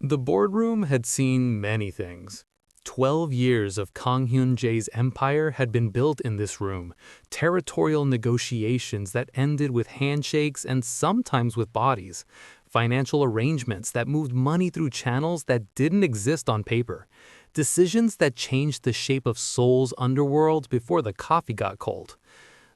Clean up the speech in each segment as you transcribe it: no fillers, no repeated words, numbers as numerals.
The boardroom had seen many things. 12 years of Kang Hyun-jae's empire had been built in this room, territorial negotiations that ended with handshakes and sometimes with bodies, financial arrangements that moved money through channels that didn't exist on paper, decisions that changed the shape of Seoul's underworld before the coffee got cold.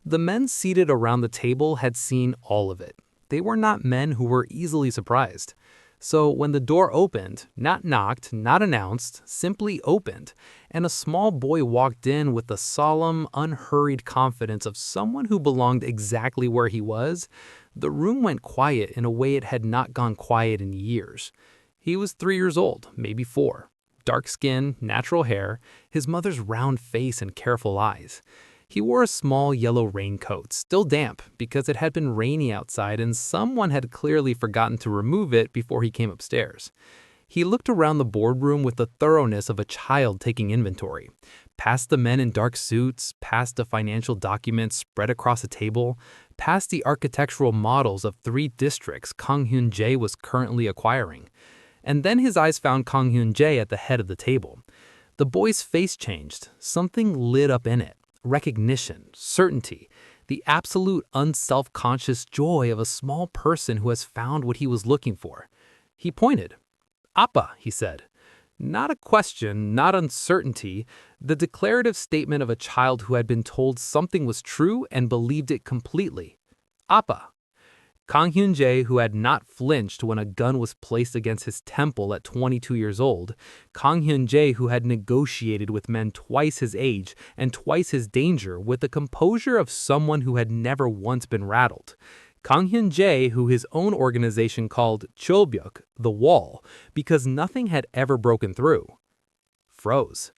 The men seated around the table had seen all of it. They were not men who were easily surprised. So when the door opened, not knocked, not announced, simply opened, and a small boy walked in with the solemn, unhurried confidence of someone who belonged exactly where he was, the room went quiet in a way it had not gone quiet in years. He was 3 years old, maybe 4. Dark skin, natural hair, his mother's round face and careful eyes. He wore a small yellow raincoat, still damp because it had been rainy outside and someone had clearly forgotten to remove it before he came upstairs. He looked around the boardroom with the thoroughness of a child taking inventory. Past the men in dark suits, past the financial documents spread across a table, past the architectural models of 3 districts Kang Hyun-jae was currently acquiring. And then his eyes found Kang Hyun-jae at the head of the table. The boy's face changed. Something lit up in it. Recognition, certainty, the absolute unself-conscious joy of a small person who has found what he was looking for. He pointed. "Appa," he said. Not a question, not uncertainty, the declarative statement of a child who had been told something was true and believed it completely. "Appa." Kang Hyun-jae, who had not flinched when a gun was placed against his temple at 22 years old, Kang Hyun-jae, who had negotiated with men twice his age and twice his danger with the composure of someone who had never once been rattled. Kang Hyun-jae, who his own organization called Chobyuk, the wall, because nothing had ever broken through, froze.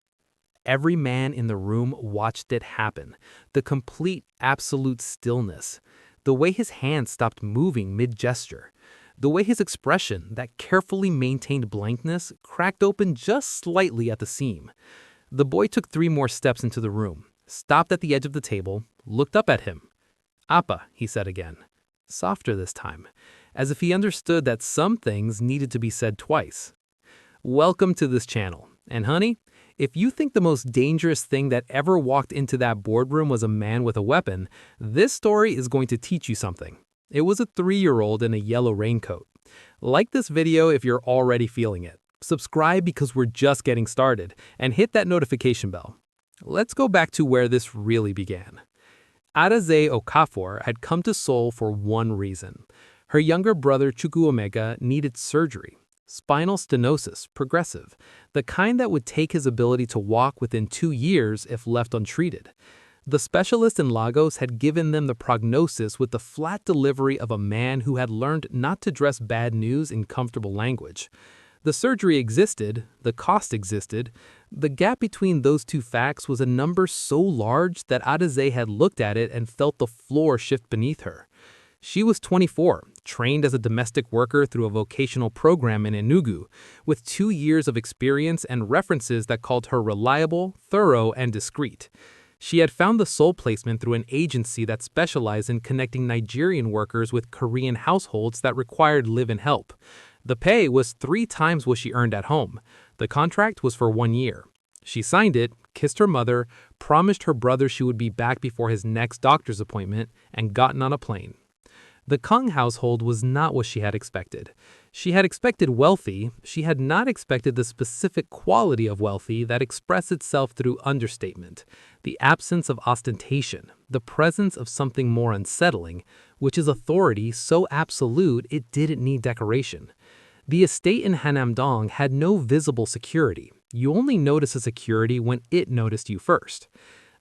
Every man in the room watched it happen, the complete, absolute stillness. The way his hands stopped moving mid-gesture. The way his expression, that carefully maintained blankness, cracked open just slightly at the seam. The boy took 3 more steps into the room, stopped at the edge of the table, looked up at him. "Appa," he said again, softer this time, as if he understood that some things needed to be said twice. "Welcome to this channel. And honey, if you think the most dangerous thing that ever walked into that boardroom was a man with a weapon, this story is going to teach you something." It was a 3-year-old in a yellow raincoat. Like this video if you're already feeling it. Subscribe because we're just getting started, and hit that notification bell. Let's go back to where this really began. Adaeze Okafor had come to Seoul for one reason. Her younger brother Chukwuemeka needed surgery. Spinal stenosis, progressive, the kind that would take his ability to walk within 2 years if left untreated. The specialist in Lagos had given them the prognosis with the flat delivery of a man who had learned not to dress bad news in comfortable language. The surgery existed, the cost existed. The gap between those 2 facts was a number so large that Adaeze had looked at it and felt the floor shift beneath her. She was 24, trained as a domestic worker through a vocational program in Enugu, with 2 years of experience and references that called her reliable, thorough, and discreet. She had found the Seoul placement through an agency that specialized in connecting Nigerian workers with Korean households that required live-in help. The pay was 3 times what she earned at home. The contract was for 1 year. She signed it, kissed her mother, promised her brother she would be back before his next doctor's appointment, and gotten on a plane. The Kang household was not what she had expected. She had expected wealthy, she had not expected the specific quality of wealthy that expressed itself through understatement, the absence of ostentation, the presence of something more unsettling, which is authority so absolute it didn't need decoration. The estate in Hanam-dong had no visible security. You only notice a security when it noticed you first.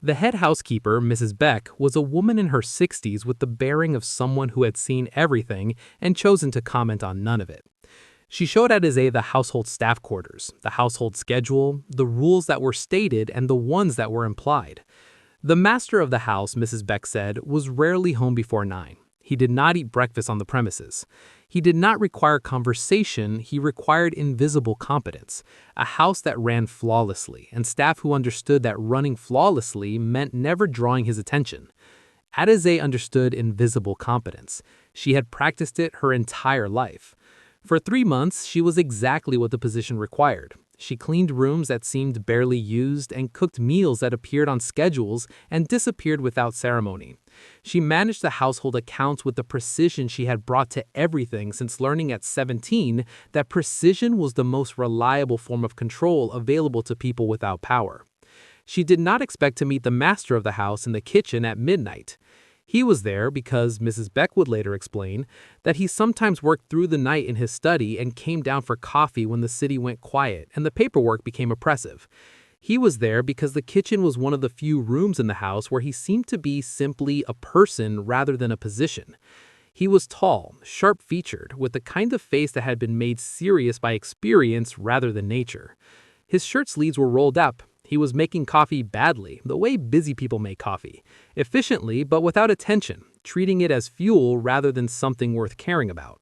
The head housekeeper, Mrs. Beck, was a woman in her 60s with the bearing of someone who had seen everything and chosen to comment on none of it. She showed Adaeze the household staff quarters, the household schedule, the rules that were stated and the ones that were implied. The master of the house, Mrs. Beck said, was rarely home before 9. He did not eat breakfast on the premises. He did not require conversation, he required invisible competence, a house that ran flawlessly, and staff who understood that running flawlessly meant never drawing his attention. Adaeze understood invisible competence. She had practiced it her entire life. For 3 months, she was exactly what the position required. She cleaned rooms that seemed barely used and cooked meals that appeared on schedules and disappeared without ceremony. She managed the household accounts with the precision she had brought to everything since learning at 17 that precision was the most reliable form of control available to people without power. She did not expect to meet the master of the house in the kitchen at midnight. He was there because Mrs. Beck would later explain that he sometimes worked through the night in his study and came down for coffee when the city went quiet and the paperwork became oppressive. He was there because the kitchen was one of the few rooms in the house where he seemed to be simply a person rather than a position. He was tall, sharp-featured, with the kind of face that had been made serious by experience rather than nature. His shirt sleeves were rolled up. He was making coffee badly, the way busy people make coffee, efficiently but without attention, treating it as fuel rather than something worth caring about.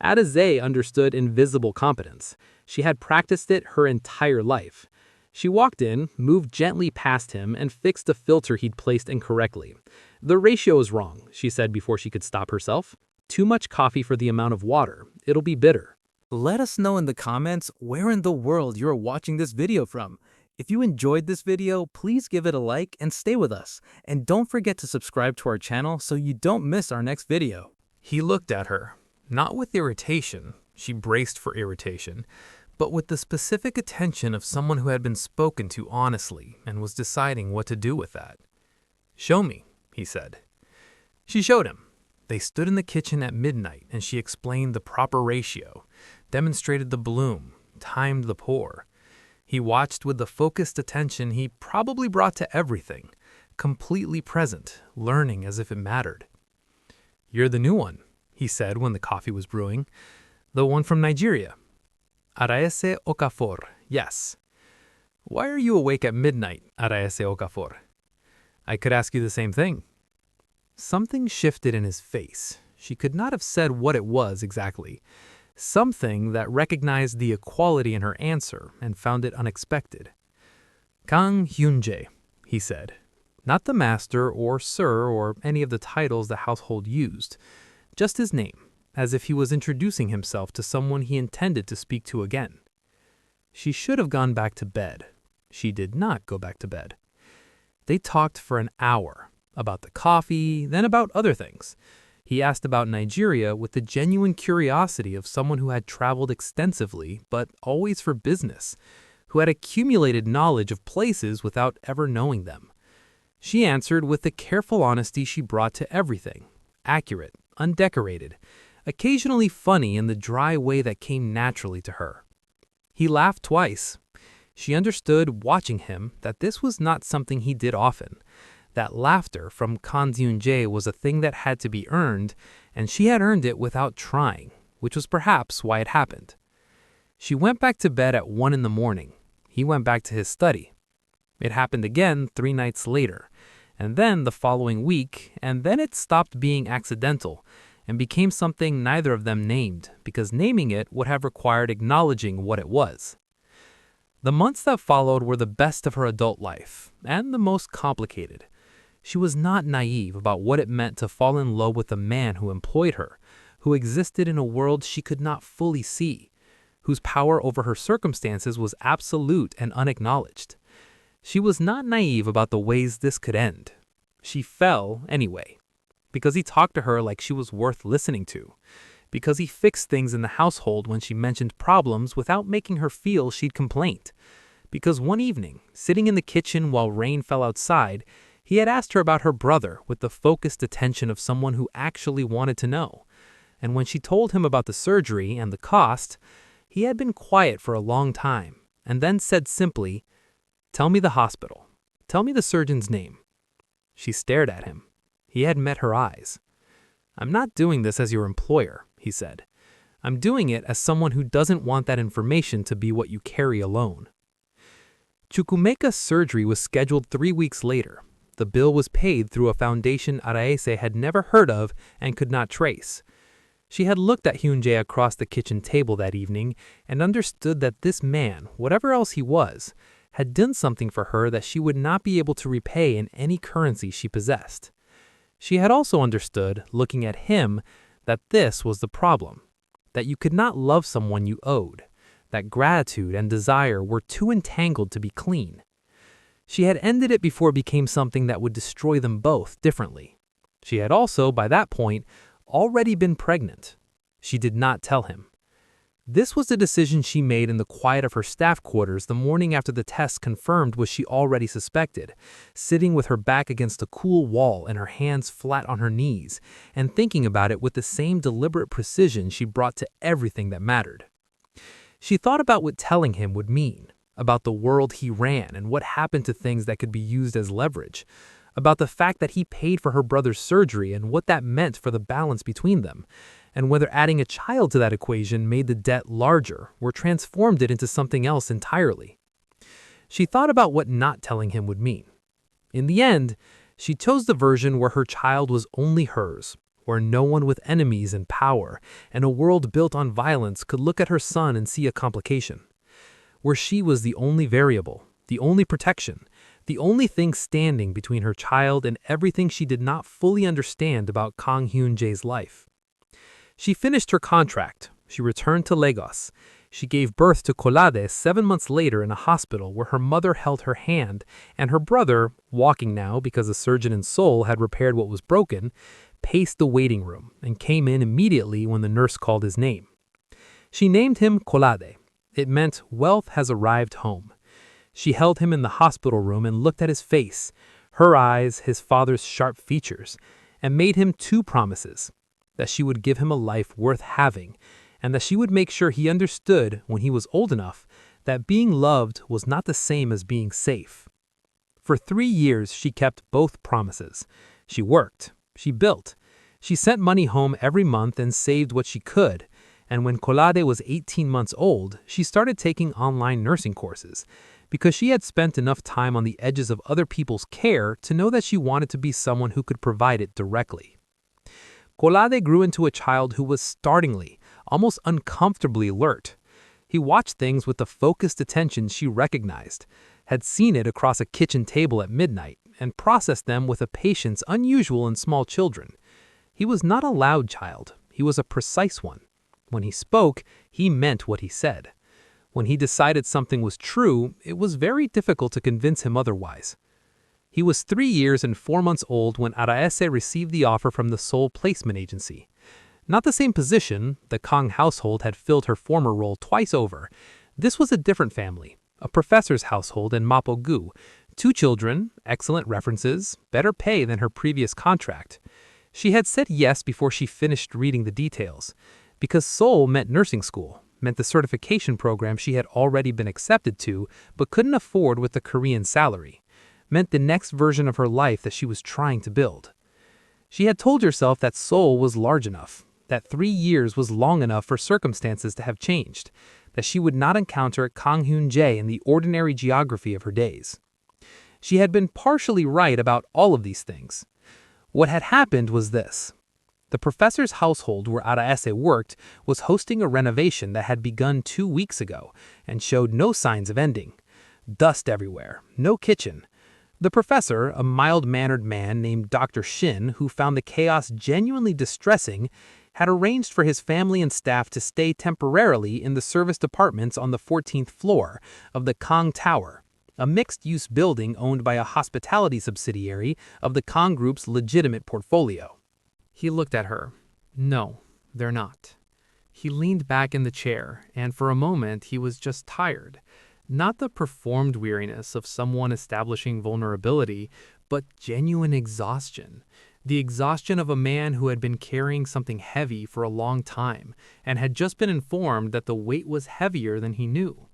Adaeze understood invisible competence. She had practiced it her entire life. She walked in, moved gently past him, and fixed a filter he'd placed incorrectly. "The ratio is wrong," she said before she could stop herself. "Too much coffee for the amount of water. It'll be bitter." Let us know in the comments where in the world you are watching this video from. If you enjoyed this video, please give it a like and stay with us. And don't forget to subscribe to our channel so you don't miss our next video. He looked at her, not with irritation, she braced for irritation, but with the specific attention of someone who had been spoken to honestly and was deciding what to do with that. "Show me," he said. She showed him. They stood in the kitchen at midnight and she explained the proper ratio, demonstrated the bloom, timed the pour. He watched with the focused attention he probably brought to everything, completely present, learning as if it mattered. "You're the new one," he said when the coffee was brewing. "The one from Nigeria." "Adaeze Okafor, yes." "Why are you awake at midnight, Adaeze Okafor?" "I could ask you the same thing." Something shifted in his face. She could not have said what it was exactly. Something that recognized the equality in her answer and found it unexpected. "Kang Hyun-jae," he said. Not the master or sir or any of the titles the household used. Just his name, as if he was introducing himself to someone he intended to speak to again. She should have gone back to bed. She did not go back to bed. They talked for an hour, about the coffee, then about other things. He asked about Nigeria with the genuine curiosity of someone who had traveled extensively, but always for business, who had accumulated knowledge of places without ever knowing them. She answered with the careful honesty she brought to everything, accurate, undecorated, occasionally funny in the dry way that came naturally to her. He laughed twice. She understood, watching him, that this was not something he did often. That laughter from Kang Hyun-jae was a thing that had to be earned, and she had earned it without trying, which was perhaps why it happened. She went back to bed at 1 in the morning. He went back to his study. It happened again 3 nights later, and then the following week, and then it stopped being accidental and became something neither of them named, because naming it would have required acknowledging what it was. The months that followed were the best of her adult life, and the most complicated. She was not naive about what it meant to fall in love with a man who employed her, who existed in a world she could not fully see, whose power over her circumstances was absolute and unacknowledged. She was not naive about the ways this could end. She fell anyway, because he talked to her like she was worth listening to, because he fixed things in the household when she mentioned problems without making her feel she'd complained, because one evening, sitting in the kitchen while rain fell outside, he had asked her about her brother with the focused attention of someone who actually wanted to know. And when she told him about the surgery and the cost, he had been quiet for a long time and then said simply, "Tell me the hospital. Tell me the surgeon's name." She stared at him. He had met her eyes. "I'm not doing this as your employer," he said. "I'm doing it as someone who doesn't want that information to be what you carry alone." Chukwumeka's surgery was scheduled 3 weeks later. The bill was paid through a foundation Adaeze had never heard of and could not trace. She had looked at Hyun-jae across the kitchen table that evening and understood that this man, whatever else he was, had done something for her that she would not be able to repay in any currency she possessed. She had also understood, looking at him, that this was the problem. that you could not love someone you owed, that gratitude and desire were too entangled to be clean. She had ended it before it became something that would destroy them both differently. She had also, by that point, already been pregnant. She did not tell him. This was the decision she made in the quiet of her staff quarters the morning after the test confirmed what she already suspected, sitting with her back against a cool wall and her hands flat on her knees, and thinking about it with the same deliberate precision she brought to everything that mattered. She thought about what telling him would mean, about the world he ran and what happened to things that could be used as leverage, about the fact that he paid for her brother's surgery and what that meant for the balance between them, and whether adding a child to that equation made the debt larger or transformed it into something else entirely. She thought about what not telling him would mean. In the end, she chose the version where her child was only hers, where no one with enemies and power and a world built on violence could look at her son and see a complication, where she was the only variable, the only protection, the only thing standing between her child and everything she did not fully understand about Kang Hyun-jae's life. She finished her contract. She returned to Lagos. She gave birth to Kolade 7 months later in a hospital where her mother held her hand, and her brother, walking now because a surgeon in Seoul had repaired what was broken, paced the waiting room and came in immediately when the nurse called his name. She named him Kolade. It meant wealth has arrived home. She held him in the hospital room and looked at his face, her eyes, his father's sharp features, and made him 2 promises: that she would give him a life worth having, and that she would make sure he understood when he was old enough that being loved was not the same as being safe. For 3 years, she kept both promises. She worked, she built, she sent money home every month and saved what she could, and when Kolade was 18 months old, she started taking online nursing courses, because she had spent enough time on the edges of other people's care to know that she wanted to be someone who could provide it directly. Kolade grew into a child who was startlingly, almost uncomfortably alert. He watched things with the focused attention she recognized, had seen it across a kitchen table at midnight, and processed them with a patience unusual in small children. He was not a loud child, he was a precise one. When he spoke, he meant what he said. When he decided something was true, it was very difficult to convince him otherwise. He was 3 years and 4 months old when Adaeze received the offer from the Seoul placement agency. Not the same position, the Kang household had filled her former role twice over. This was a different family, a professor's household in Mapo-gu. 2 children, excellent references, better pay than her previous contract. She had said yes before she finished reading the details, because Seoul meant nursing school, meant the certification program she had already been accepted to but couldn't afford with the Korean salary, meant the next version of her life that she was trying to build. She had told herself that Seoul was large enough, that 3 years was long enough for circumstances to have changed, that she would not encounter Kang Hyun-jae in the ordinary geography of her days. She had been partially right about all of these things. What had happened was this. The professor's household where Adaeze worked was hosting a renovation that had begun 2 weeks ago and showed no signs of ending. Dust everywhere, no kitchen. The professor, a mild-mannered man named Dr. Shin, who found the chaos genuinely distressing, had arranged for his family and staff to stay temporarily in the service departments on the 14th floor of the Kang Tower, a mixed-use building owned by a hospitality subsidiary of the Kang Group's legitimate portfolio. He looked at her. No, they're not. He leaned back in the chair, and for a moment he was just tired. Not the performed weariness of someone establishing vulnerability, but genuine exhaustion. The exhaustion of a man who had been carrying something heavy for a long time, and had just been informed that the weight was heavier than he knew.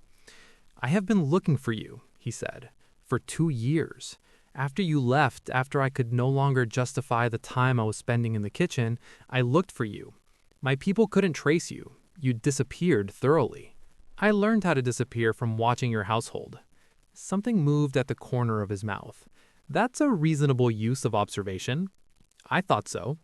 "I have been looking for you," he said, "for 2 years. After you left, after I could no longer justify the time I was spending in the kitchen, I looked for you. My people couldn't trace you. You disappeared thoroughly. I learned how to disappear from watching your household." Something moved at the corner of his mouth. That's a reasonable use of observation. I thought so.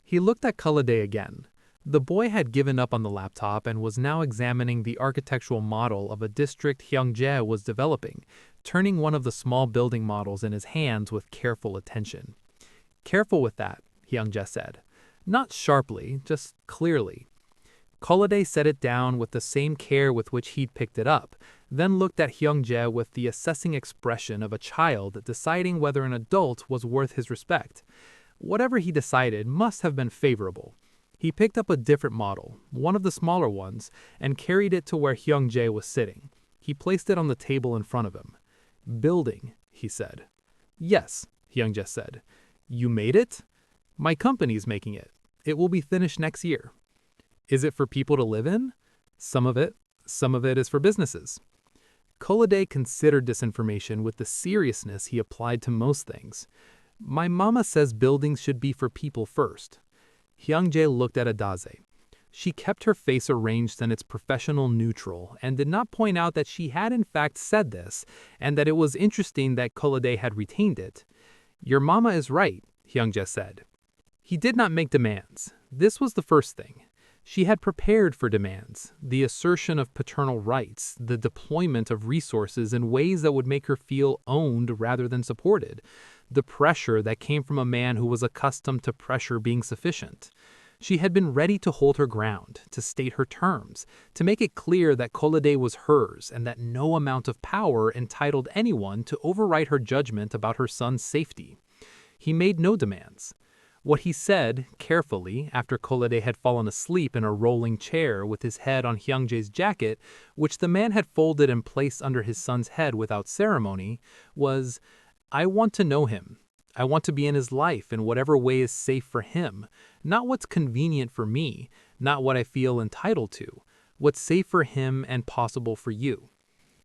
He looked at Kolade again. The boy had given up on the laptop and was now examining the architectural model of a district Hyung-jae was developing, turning one of the small building models in his hands with careful attention. "Careful with that," Hyung-jae said. Not sharply, just clearly. Kolade set it down with the same care with which he'd picked it up, then looked at Hyun-jae with the assessing expression of a child deciding whether an adult was worth his respect. Whatever he decided must have been favorable. He picked up a different model, one of the smaller ones, and carried it to where Hyun-jae was sitting. He placed it on the table in front of him. "Building," he said. "Yes," Hyun-jae said. "You made it?" "My company's making it. It will be finished next year." "Is it for people to live in?" "Some of it. Some of it is for businesses." Kolade considered this information with the seriousness he applied to most things. "My mama says buildings should be for people first." Hyun-jae looked at Adaeze. She kept her face arranged in its professional neutral and did not point out that she had in fact said this and that it was interesting that Kolade had retained it. "Your mama is right," Hyun-jae said. He did not make demands. This was the first thing. She had prepared for demands, the assertion of paternal rights, the deployment of resources in ways that would make her feel owned rather than supported, the pressure that came from a man who was accustomed to pressure being sufficient. She had been ready to hold her ground, to state her terms, to make it clear that Kolade was hers and that no amount of power entitled anyone to override her judgment about her son's safety. He made no demands. What he said, carefully, after Kolade had fallen asleep in a rolling chair with his head on Hyun-jae's jacket, which the man had folded and placed under his son's head without ceremony, was, "I want to know him. I want to be in his life in whatever way is safe for him, not what's convenient for me, not what I feel entitled to, what's safe for him and possible for you."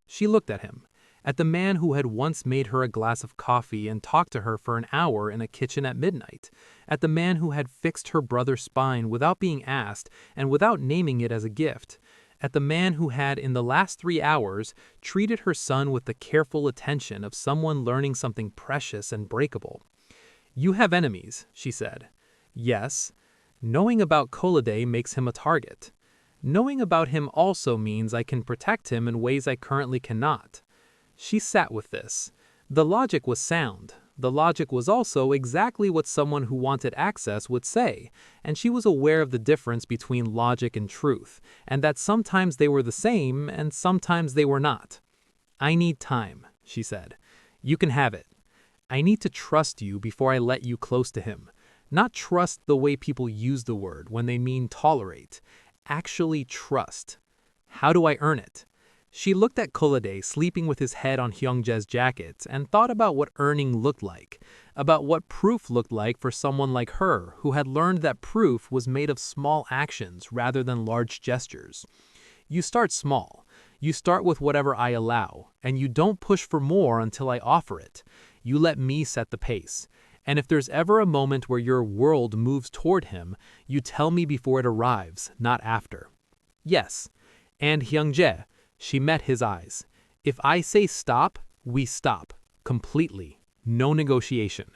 She looked at him, at the man who had once made her a glass of coffee and talked to her for an hour in a kitchen at midnight, at the man who had fixed her brother's spine without being asked and without naming it as a gift, at the man who had in the last 3 hours treated her son with the careful attention of someone learning something precious and breakable. "You have enemies," she said. "Yes. Knowing about Kolade makes him a target. Knowing about him also means I can protect him in ways I currently cannot." She sat with this. The logic was sound. The logic was also exactly what someone who wanted access would say, and she was aware of the difference between logic and truth, and that sometimes they were the same and sometimes they were not. "I need time," she said. "You can have it. I need to trust you before I let you close to him. Not trust the way people use the word when they mean tolerate. Actually trust. How do I earn it?" She looked at Kolade sleeping with his head on Hyun-jae's jacket and thought about what earning looked like, about what proof looked like for someone like her who had learned that proof was made of small actions rather than large gestures. You start small. You start with whatever I allow, and you don't push for more until I offer it. You let me set the pace. And if there's ever a moment where your world moves toward him, you tell me before it arrives, not after. Yes. And Hyun-jae, she met his eyes. If I say stop, we stop. Completely. No negotiation.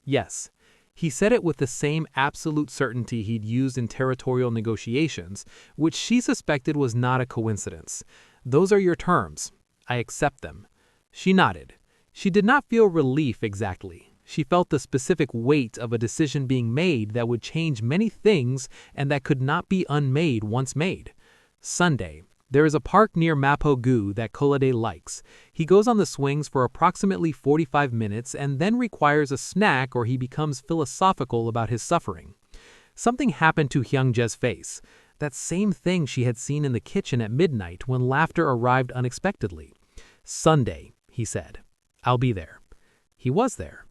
Yes. He said it with the same absolute certainty he'd used in territorial negotiations, which she suspected was not a coincidence. "Those are your terms. I accept them." She nodded. She did not feel relief exactly. She felt the specific weight of a decision being made that would change many things and that could not be unmade once made. Sunday. There is a park near Mapo-gu that Kolade likes. He goes on the swings for approximately 45 minutes and then requires a snack or he becomes philosophical about his suffering. Something happened to Hyun-jae's face. That same thing she had seen in the kitchen at midnight when laughter arrived unexpectedly. "Sunday," he said. "I'll be there." He was there.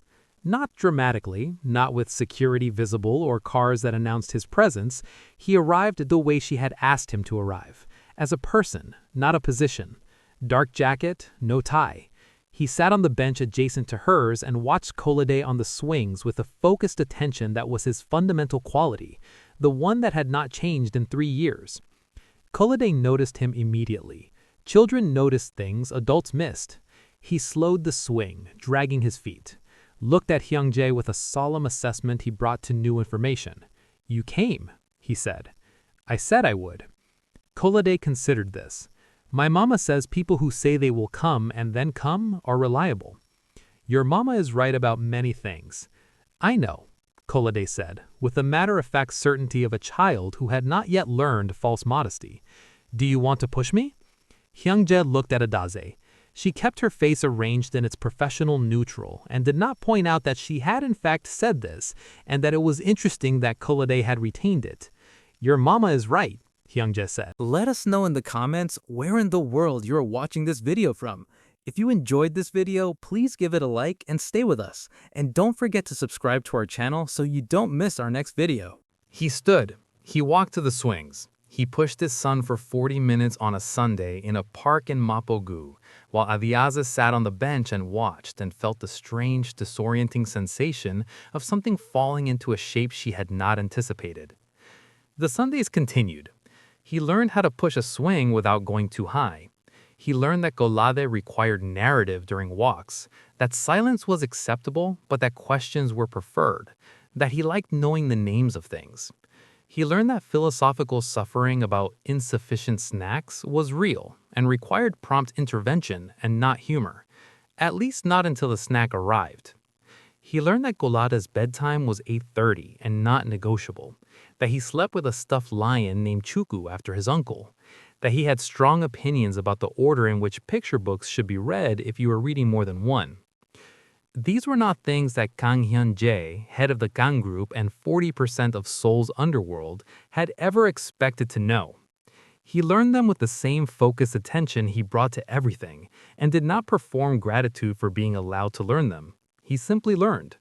Not dramatically, not with security visible or cars that announced his presence. He arrived the way she had asked him to arrive. As a person, not a position. Dark jacket, no tie. He sat on the bench adjacent to hers and watched Kolade on the swings with a focused attention that was his fundamental quality, the one that had not changed in 3 years. Kolade noticed him immediately. Children noticed things adults missed. He slowed the swing, dragging his feet. Looked at Hyun-jae with a solemn assessment he brought to new information. "You came," he said. "I said I would." Kolade considered this. "My mama says people who say they will come and then come are reliable." "Your mama is right about many things." "I know." Kolade said, with the matter-of-fact certainty of a child who had not yet learned false modesty. Do you want to push me? Hyun-jae looked at Adaeze. She kept her face arranged in its professional neutral and did not point out that she had in fact said this and that it was interesting that Kolade had retained it. Your mama is right, Hyun-jae said. Let us know in the comments where in the world you are watching this video from. If you enjoyed this video, please give it a like and stay with us. And don't forget to subscribe to our channel so you don't miss our next video. He stood. He walked to the swings. He pushed his son for 40 minutes on a Sunday in a park in Mapogu, while Adaeze sat on the bench and watched and felt the strange, disorienting sensation of something falling into a shape she had not anticipated. The Sundays continued. He learned how to push a swing without going too high. He learned that Kolade required narrative during walks, that silence was acceptable but that questions were preferred, that he liked knowing the names of things. He learned that philosophical suffering about insufficient snacks was real and required prompt intervention and not humor, at least not until the snack arrived. He learned that Kolade's bedtime was 8:30 and not negotiable, that he slept with a stuffed lion named Chuku after his uncle, that he had strong opinions about the order in which picture books should be read if you were reading more than one. These were not things that Kang Hyun-jae, head of the Kang Group and 40% of Seoul's underworld, had ever expected to know. He learned them with the same focused attention he brought to everything, and did not perform gratitude for being allowed to learn them. He simply learned.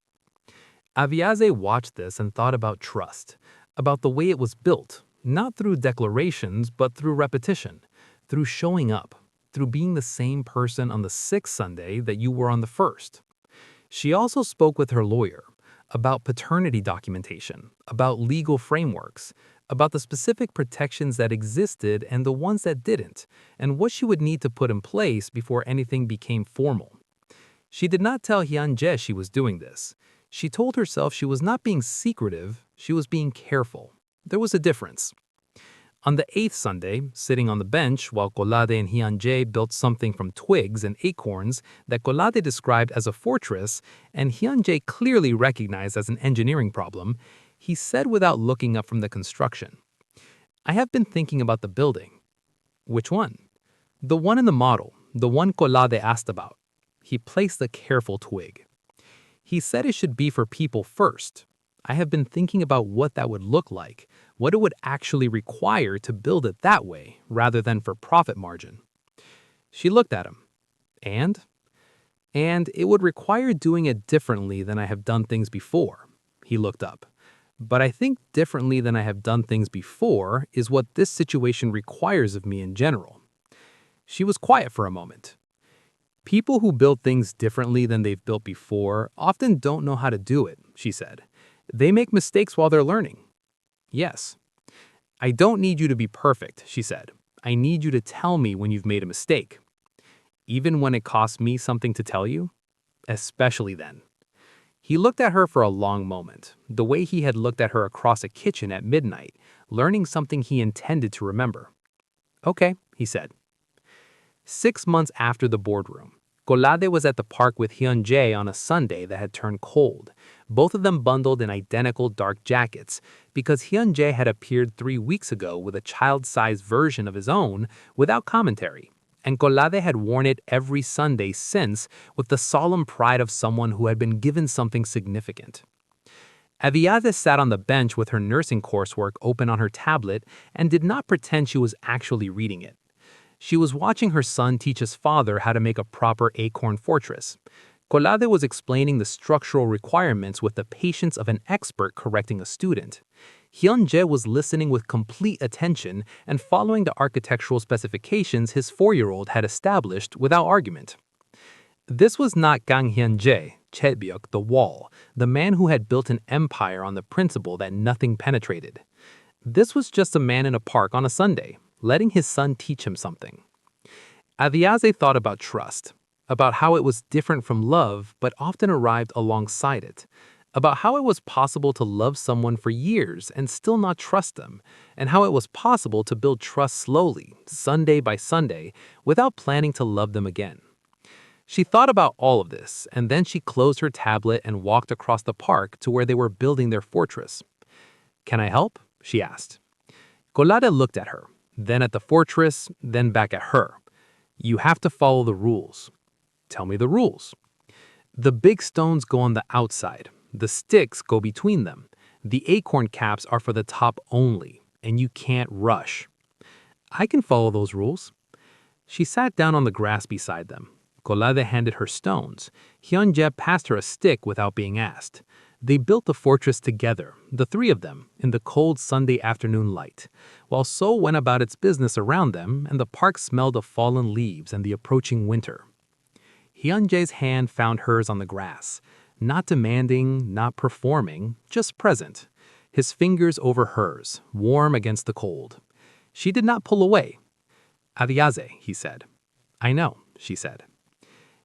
Adaeze watched this and thought about trust, about the way it was built, not through declarations, but through repetition, through showing up, through being the same person on the 6th Sunday that you were on the 1st. She also spoke with her lawyer about paternity documentation, about legal frameworks, about the specific protections that existed and the ones that didn't, and what she would need to put in place before anything became formal. She did not tell Hyun-jae she was doing this. She told herself she was not being secretive, she was being careful. There was a difference. On the 8th Sunday, sitting on the bench while Kolade and Hyun-jae built something from twigs and acorns that Kolade described as a fortress and Hyun-jae clearly recognized as an engineering problem, he said without looking up from the construction, I have been thinking about the building. Which one? The one in the model, the one Kolade asked about. He placed a careful twig. He said it should be for people first. I have been thinking about what that would look like, what it would actually require to build it that way, rather than for profit margin. She looked at him. And it would require doing it differently than I have done things before. He looked up. But I think differently than I have done things before is what this situation requires of me in general. She was quiet for a moment. People who build things differently than they've built before often don't know how to do it, she said. They make mistakes while they're learning. Yes. I don't need you to be perfect, she said. I need you to tell me when you've made a mistake. Even when it costs me something to tell you? Especially then. He looked at her for a long moment, the way he had looked at her across a kitchen at midnight, learning something he intended to remember. Okay, he said. 6 months after the boardroom, Kolade was at the park with Hyun-jae on a Sunday that had turned cold, both of them bundled in identical dark jackets, because Hyun-jae had appeared 3 weeks ago with a child-sized version of his own without commentary, and Kolade had worn it every Sunday since with the solemn pride of someone who had been given something significant. Adaeze sat on the bench with her nursing coursework open on her tablet and did not pretend she was actually reading it. She was watching her son teach his father how to make a proper acorn fortress. Kolade was explaining the structural requirements with the patience of an expert correcting a student. Hyun-jae was listening with complete attention and following the architectural specifications his 4-year-old had established without argument. This was not Kang Hyun-jae, Chebyuk, the wall, the man who had built an empire on the principle that nothing penetrated. This was just a man in a park on a Sunday, letting his son teach him something. Adaeze thought about trust, about how it was different from love but often arrived alongside it, about how it was possible to love someone for years and still not trust them, and how it was possible to build trust slowly, Sunday by Sunday, without planning to love them again. She thought about all of this, and then she closed her tablet and walked across the park to where they were building their fortress. "Can I help?" she asked. Kolade looked at her, then at the fortress, then back at her. "You have to follow the rules." "Tell me the rules." "The big stones go on the outside. The sticks go between them. The acorn caps are for the top only, and you can't rush." "I can follow those rules." She sat down on the grass beside them. Kolade handed her stones. Hyun-jae passed her a stick without being asked. They built the fortress together, the three of them, in the cold Sunday afternoon light, while Seoul went about its business around them and the park smelled of fallen leaves and the approaching winter. Hyun-jae's hand found hers on the grass, not demanding, not performing, just present. His fingers over hers, warm against the cold. She did not pull away. "Adaeze," he said. "I know," she said.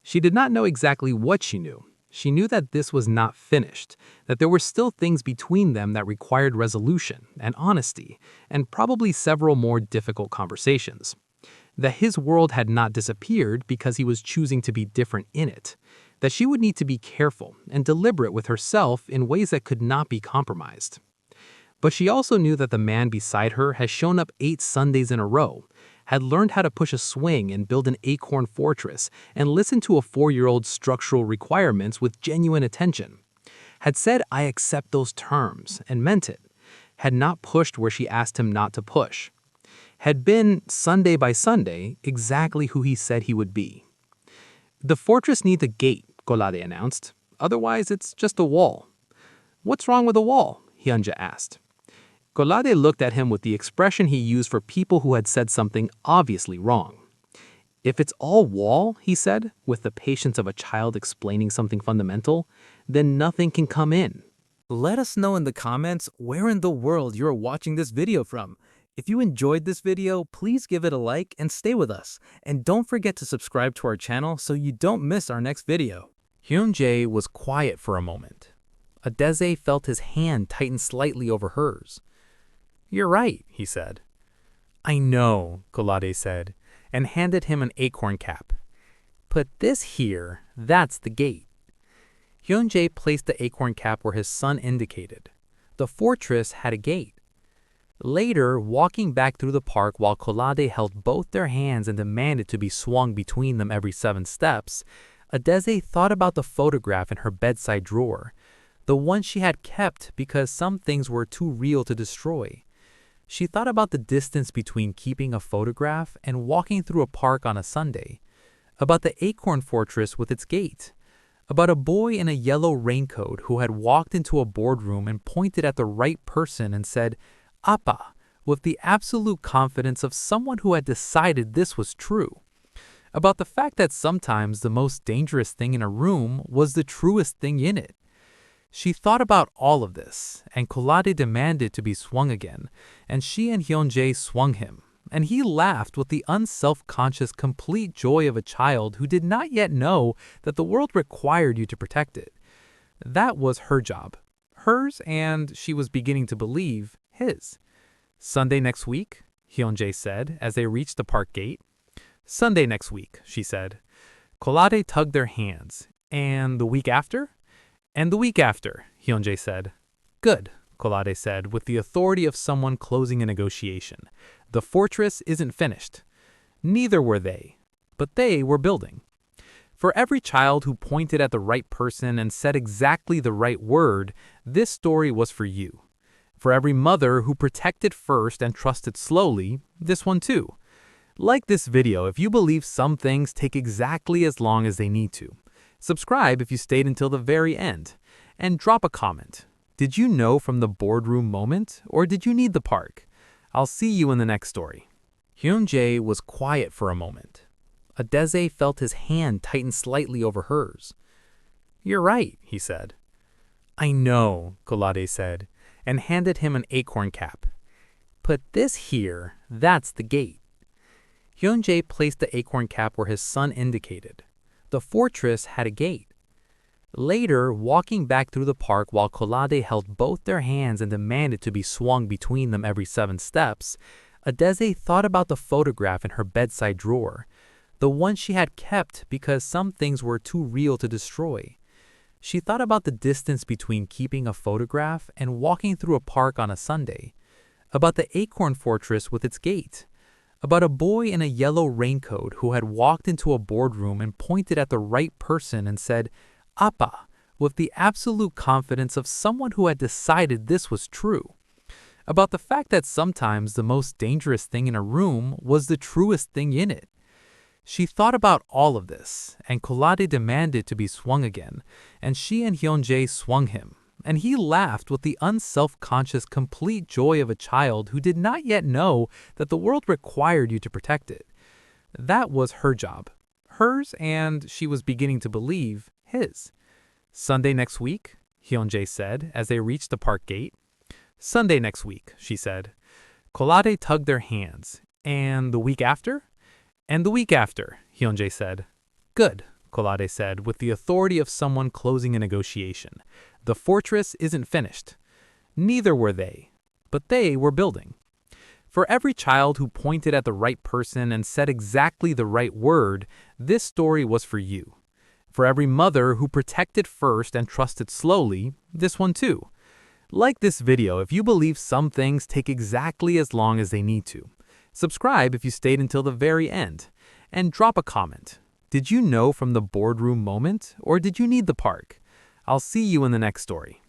She did not know exactly what she knew. She knew that this was not finished, that there were still things between them that required resolution and honesty, and probably several more difficult conversations. That his world had not disappeared because he was choosing to be different in it. That she would need to be careful and deliberate with herself in ways that could not be compromised. But she also knew that the man beside her had shown up 8 Sundays in a row, had learned how to push a swing and build an acorn fortress and listen to a 4-year-old's structural requirements with genuine attention. Had said, "I accept those terms," and meant it. Had not pushed where she asked him not to push. Had been, Sunday by Sunday, exactly who he said he would be. "The fortress needs a gate," Kolade announced. "Otherwise, it's just a wall." "What's wrong with a wall?" Hyun-jae asked. Kolade looked at him with the expression he used for people who had said something obviously wrong. "If it's all wall," he said, with the patience of a child explaining something fundamental, "then nothing can come in." Let us know in the comments where in the world you are watching this video from. If you enjoyed this video, please give it a like and stay with us. And don't forget to subscribe to our channel so you don't miss our next video. Hyun-jae was quiet for a moment. Adaeze felt his hand tighten slightly over hers. "You're right," he said. "I know," Kolade said, and handed him an acorn cap. "Put this here, that's the gate." Hyun-jae placed the acorn cap where his son indicated. The fortress had a gate. Later, walking back through the park while Kolade held both their hands and demanded to be swung between them every 7 steps, Adaeze thought about the photograph in her bedside drawer, the one she had kept because some things were too real to destroy. She thought about the distance between keeping a photograph and walking through a park on a Sunday, about the acorn fortress with its gate, about a boy in a yellow raincoat who had walked into a boardroom and pointed at the right person and said, "Appa," with the absolute confidence of someone who had decided this was true. About the fact that sometimes the most dangerous thing in a room was the truest thing in it. She thought about all of this, and Kolade demanded to be swung again, and she and Hyun-jae swung him, and he laughed with the unself-conscious complete joy of a child who did not yet know that the world required you to protect it. That was her job. Hers, and she was beginning to believe, his. "Sunday next week," Hyun-jae said as they reached the park gate. "Sunday next week," she said. Kolade tugged their hands. "And the week after?" "And the week after," Hyun-jae said. "Good," Kolade said with the authority of someone closing a negotiation. "The fortress isn't finished." Neither were they, but they were building. For every child who pointed at the right person and said exactly the right word, this story was for you. For every mother who protected first and trusted slowly, this one too. Like this video if you believe some things take exactly as long as they need to. Subscribe if you stayed until the very end. And drop a comment. Did you know from the boardroom moment, or did you need the park? I'll see you in the next story. Hyun-jae was quiet for a moment. Adaeze felt his hand tighten slightly over hers. "You're right," he said. "I know," Kolade said, and handed him an acorn cap. "Put this here, that's the gate." Hyun-jae placed the acorn cap where his son indicated. The fortress had a gate. Later, walking back through the park while Kolade held both their hands and demanded to be swung between them every 7 steps, Adaeze thought about the photograph in her bedside drawer, the one she had kept because some things were too real to destroy. She thought about the distance between keeping a photograph and walking through a park on a Sunday, about the acorn fortress with its gate, about a boy in a yellow raincoat who had walked into a boardroom and pointed at the right person and said, "Appa," with the absolute confidence of someone who had decided this was true, about the fact that sometimes the most dangerous thing in a room was the truest thing in it. She thought about all of this, and Kolade demanded to be swung again, and she and Hyun-jae swung him, and he laughed with the unself-conscious complete joy of a child who did not yet know that the world required you to protect it. That was her job. Hers, and she was beginning to believe, his. "Sunday next week," Hyun-jae said as they reached the park gate. "Sunday next week," she said. Kolade tugged their hands. "And the week after?" "And the week after," Hyun-jae said. "Good," Kolade said with the authority of someone closing a negotiation. "The fortress isn't finished." Neither were they, but they were building. For every child who pointed at the right person and said exactly the right word, this story was for you. For every mother who protected first and trusted slowly, this one too. Like this video if you believe some things take exactly as long as they need to. Subscribe if you stayed until the very end. And drop a comment. Did you know from the boardroom moment, or did you need the park? I'll see you in the next story.